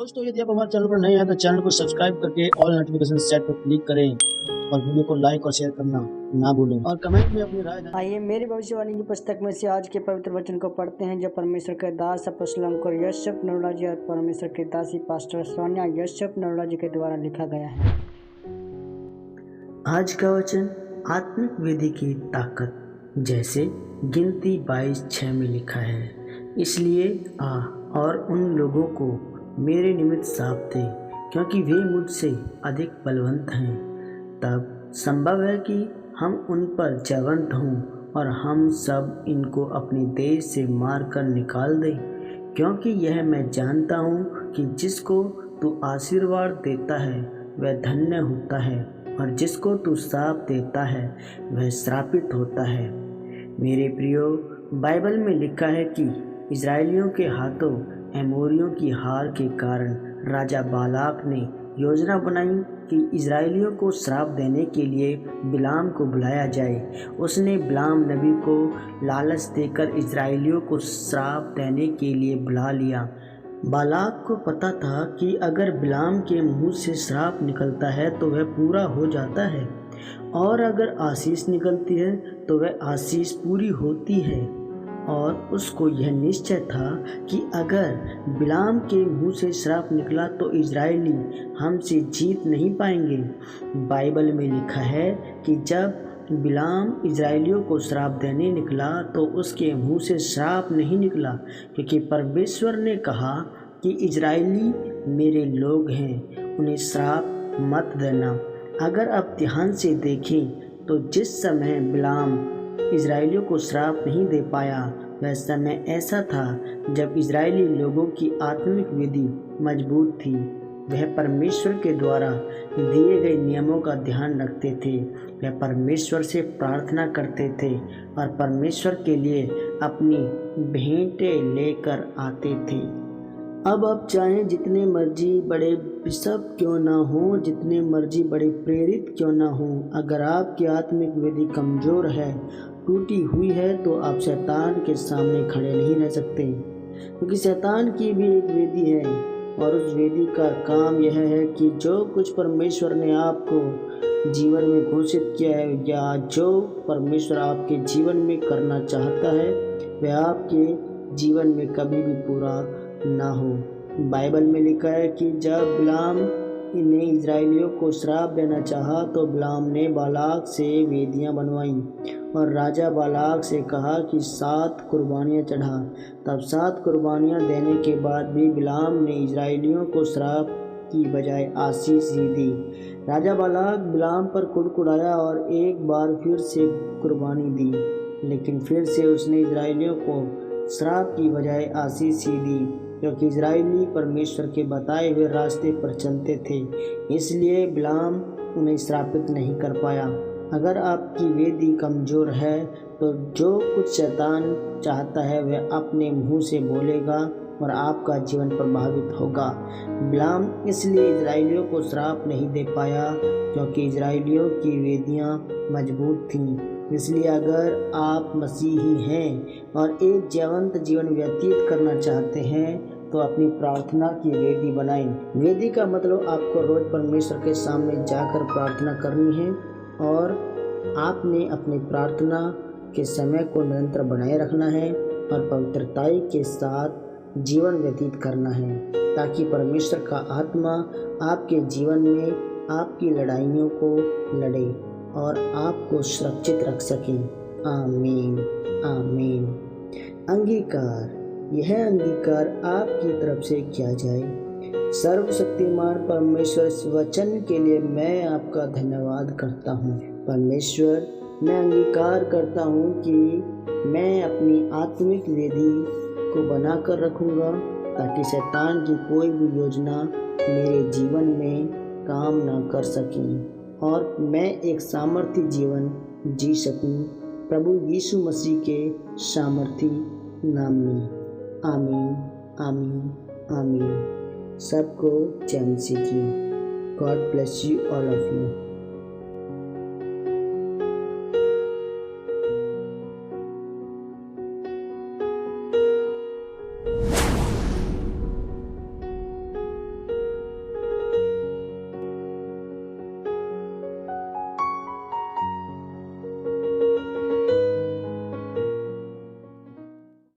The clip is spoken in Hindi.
दोस्तों, यदि आप हमारे चैनल पर नए हैं तो चैनल को सब्सक्राइब करके ऑल नोटिफिकेशन सेट पर क्लिक करें और वीडियो को लाइक और शेयर करना ना भूलें और कमेंट में अपनी राय दें। आइए मेरी भविष्यवाणी की पुस्तक में से आज के पवित्र वचन को पढ़ते हैं, जो परमेश्वर के दास अपोस्तल यशप नरोला जी और परमेश्वर की दासी पास्टर सोनिया यशप नरोला जी के द्वारा लिखा गया है। आज का वचन आत्मिक विधि की ताकत, जैसे गिनती 22:6 में लिखा है, इसलिए आ और उन लोगों को मेरे निमित्त साफ दे, क्योंकि वे मुझसे अधिक बलवंत हैं। तब संभव है कि हम उन पर जयवंत हों और हम सब इनको अपने देश से मार कर निकाल दें, क्योंकि यह मैं जानता हूँ कि जिसको तू आशीर्वाद देता है वह धन्य होता है, और जिसको तू श्राप देता है वह श्रापित होता है। मेरे प्रियो, बाइबल में लिखा है कि इजरायलियों के हाथों एमोरियों की हार के कारण राजा बालाक ने योजना बनाई कि इजरायलियों को श्राप देने के लिए बिलाम को बुलाया जाए। उसने बिलाम नबी को लालच देकर इजरायलियों को श्राप देने के लिए बुला लिया। बालाक को पता था कि अगर बिलाम के मुंह से श्राप निकलता है तो वह पूरा हो जाता है, और अगर आशीष निकलती है तो वह आशीष पूरी होती है। और उसको यह निश्चय था कि अगर बिलाम के मुंह से श्राप निकला तो इजरायली हमसे जीत नहीं पाएंगे। बाइबल में लिखा है कि जब बिलाम इजरायलियों को श्राप देने निकला तो उसके मुंह से श्राप नहीं निकला, क्योंकि परमेश्वर ने कहा कि इजरायली मेरे लोग हैं, उन्हें श्राप मत देना। अगर आप ध्यान से देखें तो जिस समय बिलाम इजरायलियों को श्राप नहीं दे पाया, वह समय ऐसा था जब इजरायली लोगों की आत्मिक विधि मजबूत थी। वह परमेश्वर के द्वारा दिए गए नियमों का ध्यान रखते थे, वह परमेश्वर से प्रार्थना करते थे और परमेश्वर के लिए अपनी भेंटें लेकर आते थे। अब आप चाहें जितने मर्जी बड़े बिशप क्यों ना हो, जितने मर्जी बड़े प्रेरित क्यों ना हो, अगर आपकी आत्मिक विधि कमज़ोर है, टूटी हुई है, तो आप शैतान के सामने खड़े नहीं रह सकते, क्योंकि शैतान की भी एक विधि है, और उस विधि का काम यह है कि जो कुछ परमेश्वर ने आपको जीवन में घोषित किया है या जो परमेश्वर आपके जीवन में करना चाहता है, वह आपके जीवन में कभी भी पूरा ना हो। बाइबल में लिखा है कि जब बिलाम ने इजरायलियों को श्राप देना चाहा तो बिलाम ने बालाक से वेदियां बनवाई और राजा बालाक से कहा कि 7 कुर्बानियां चढ़ा। तब 7 कुर्बानियां देने के बाद भी बिलाम ने इजरायलियों को श्राप की बजाय आशीष ही दी। राजा बालाक बिलाम पर कुड़कुड़ाया और एक बार फिर से कुर्बानी दी, लेकिन फिर से उसने इजरायलियों को श्राप की बजाय आशीष ही दी, क्योंकि इजरायली परमेश्वर के बताए हुए रास्ते पर चलते थे, इसलिए बिलाम उन्हें श्रापित नहीं कर पाया। अगर आपकी वेदी कमज़ोर है तो जो कुछ शैतान चाहता है वह अपने मुंह से बोलेगा और आपका जीवन प्रभावित होगा। बिलाम इसलिए इजरायलियों को श्राप नहीं दे पाया क्योंकि इजरायलियों की वेदियां मजबूत थीं। इसलिए अगर आप मसीही हैं और एक जीवंत जीवन व्यतीत करना चाहते हैं तो अपनी प्रार्थना की वेदी बनाएं। वेदी का मतलब आपको रोज परमेश्वर के सामने जाकर प्रार्थना करनी है, और आपने अपनी प्रार्थना के समय को निरंतर बनाए रखना है और पवित्रताई के साथ जीवन व्यतीत करना है, ताकि परमेश्वर का आत्मा आपके जीवन में आपकी लड़ाइयों को लड़े और आपको सुरक्षित रख सके। आमीन आमीन। अंगीकार। यह अंगीकार आपकी तरफ से किया जाए। सर्वशक्तिमान परमेश्वर, इस वचन के लिए मैं आपका धन्यवाद करता हूँ। परमेश्वर, मैं अंगीकार करता हूँ कि मैं अपनी आत्मिक विधि को बनाकर रखूँगा, ताकि शैतान की कोई भी योजना मेरे जीवन में काम ना कर सके और मैं एक सामर्थी जीवन जी सकूं, प्रभु यीशु मसीह के सामर्थी नाम में। आमीन आमीन आमीन। सबको जय मसीह की। God bless you all of you.